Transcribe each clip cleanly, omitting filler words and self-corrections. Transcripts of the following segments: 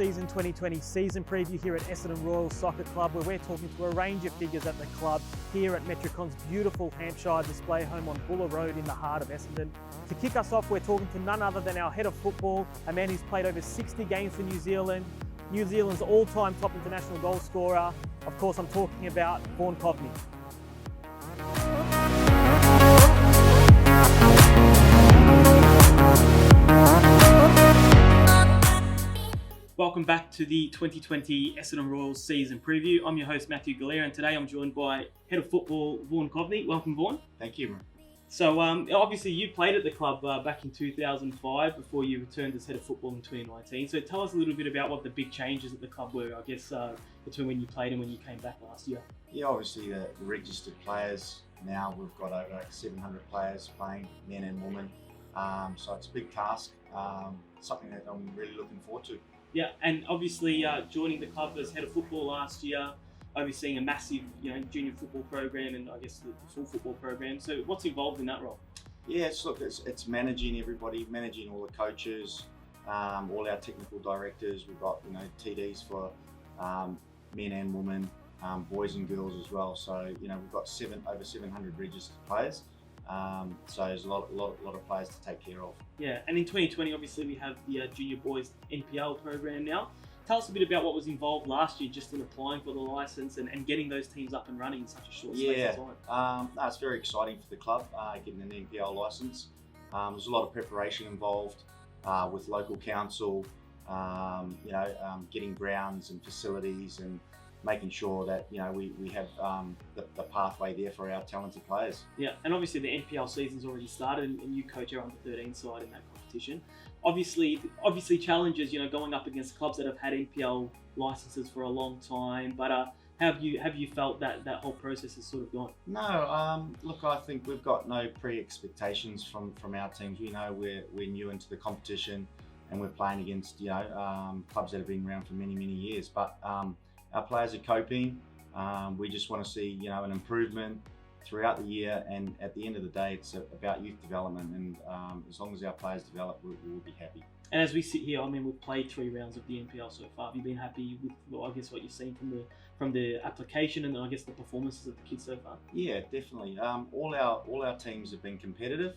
pre-season 2020 season preview here at Essendon Royal Soccer Club, where we're talking to a range of figures at the club here at Metricon's beautiful Hampshire display home on Buller Road in the heart of Essendon. To kick us off, we're talking to none other than our head of football, a man who's played over 60 games for New Zealand, New Zealand's all-time top international goal scorer. Of course, I'm talking about Vaughan Coveney. Welcome back to the 2020 Essendon Royals season preview. I'm your host, Matthew Galera, and today I'm joined by Head of Football, Vaughan Coveney. Welcome, Vaughan. Thank you. So, obviously, you played at the club back in 2005 before you returned as Head of Football in 2019. So, tell us a little bit about what the big changes at the club were, I guess, between when you played and when you came back last year. Yeah, obviously, the registered players, now we've got over 700 players playing, men and women. So, it's a big task, something that I'm really looking forward to. Yeah, and obviously joining the club as Head of Football last year, overseeing a massive, junior football program and I guess the full football program. So what's involved in that role? Yeah, it's managing everybody, managing all the coaches, all our technical directors. We've got TDs for men and women, boys and girls as well. So we've got over 700 registered players. So there's a lot of players to take care of. Yeah, and in 2020, obviously we have the Junior Boys NPL program now. Tell us a bit about what was involved last year just in applying for the licence and getting those teams up and running in such a short space of time. No, it's very exciting for the club, getting an NPL licence. There's a lot of preparation involved with local council, getting grounds and facilities and making sure that we have the pathway there for our talented players. Yeah, and obviously the NPL season's already started, and you coach our under-13 side in that competition. Obviously challenges, going up against clubs that have had NPL licenses for a long time. But have you felt that whole process has sort of gone? No, look, I think we've got no pre-expectations from our teams. We know we're new into the competition, and we're playing against clubs that have been around for many years. But our players are coping. We just want to see, an improvement throughout the year, and at the end of the day, it's about youth development. And as long as our players develop, we'll be happy. And as we sit here, we've played 3 rounds of the NPL so far. Have you been happy with, what you've seen from the application and I guess the performances of the kids so far? Yeah, definitely. All our teams have been competitive.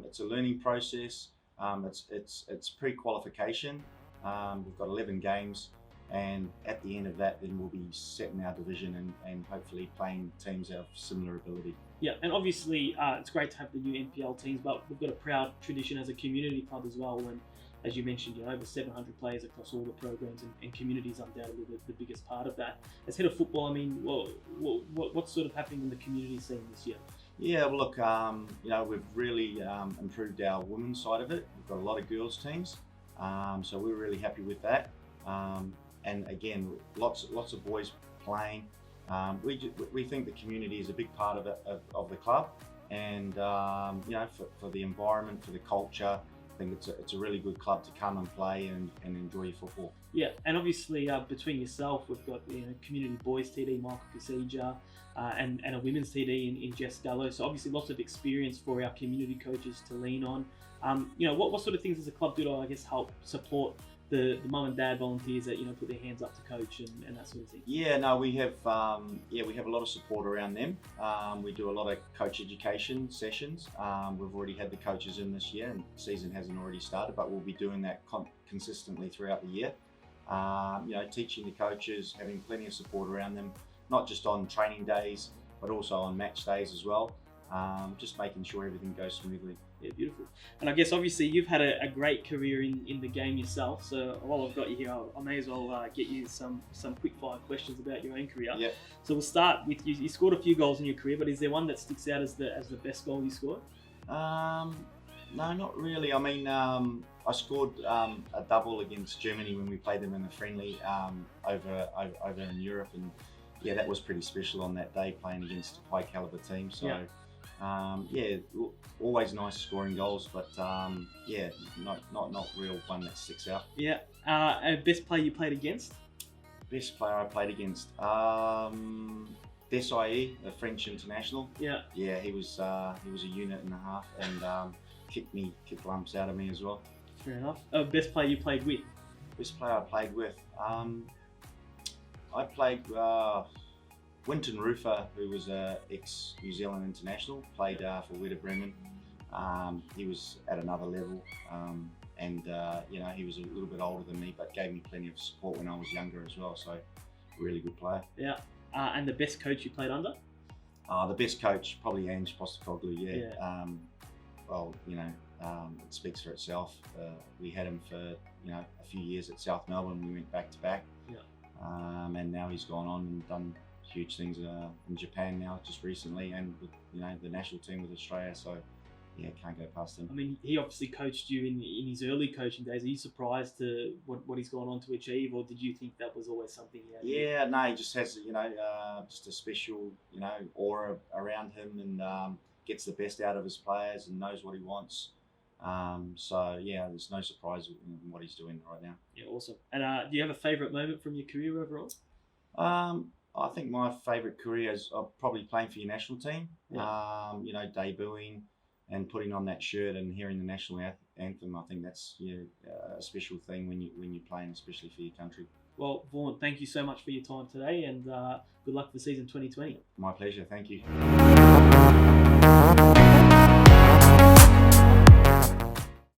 It's a learning process. It's pre-qualification. We've got 11 games. And at the end of that, then we'll be setting our division and hopefully playing teams of similar ability. Yeah, and obviously it's great to have the new NPL teams, but we've got a proud tradition as a community club as well. When, as you mentioned, over 700 players across all the programs, and community is undoubtedly the biggest part of that. As head of football, what's sort of happening in the community scene this year? Yeah, well, look, we've really improved our women's side of it. We've got a lot of girls teams, so we're really happy with that. And again, lots of boys playing. We think the community is a big part of the club, and for the environment, for the culture, I think it's a really good club to come and play and enjoy your football. Yeah, and obviously between yourself, we've got community boys TD Michael Casija, and a women's TD in Jess Gallo. So obviously lots of experience for our community coaches to lean on. What sort of things does the club do to, I guess, help support the mum and dad volunteers that put their hands up to coach and that sort of thing? Yeah, no, we have a lot of support around them. We do a lot of coach education sessions. We've already had the coaches in this year, and the season hasn't already started, but we'll be doing that consistently throughout the year. Teaching the coaches, having plenty of support around them, not just on training days, but also on match days as well. Just making sure everything goes smoothly. Yeah, beautiful. And I guess obviously you've had a great career in the game yourself. So while I've got you here, I may as well get you some quick fire questions about your own career. Yeah. So we'll start with you. You scored a few goals in your career, but is there one that sticks out as the best goal you scored? No, not really. I scored a double against Germany when we played them in a friendly over in Europe, and yeah, that was pretty special on that day, playing against a high caliber team. So. Yeah. Always nice scoring goals, but not real one that sticks out. Yeah. Best player you played against? Best player I played against, Desailly, a French international. Yeah. Yeah, he was a unit and a half, and kicked lumps out of me as well. Fair enough. Best player you played with? Best player I played with. I played Winton Rufer, who was a ex-New Zealand international, played for Werder Bremen. He was at another level, and you know, he was a little bit older than me, but gave me plenty of support when I was younger as well. So, really good player. Yeah. And the best coach you played under? The best coach, probably Ange Postecoglou. Yeah. Yeah. Well, you know, it speaks for itself. We had him for, you know, a few years at South Melbourne. We went back to back. Yeah. And now he's gone on and done huge things in Japan now, just recently, and with, you know, the national team with Australia. So, yeah, can't go past him. I mean, he obviously coached you in his early coaching days. Are you surprised to what he's gone on to achieve, or did you think that was always something he had? Yeah, no, he just has, you know, just a special, you know, aura around him, and gets the best out of his players and knows what he wants. So yeah, there's no surprise in what he's doing right now. Yeah, awesome. And do you have a favourite moment from your career overall? I think my favourite career is probably playing for your national team. Yeah. You know, debuting and putting on that shirt and hearing the national anthem. I think that's a special thing when you're playing, especially for your country. Well, Vaughan, thank you so much for your time today, and good luck for the season 2020. My pleasure. Thank you.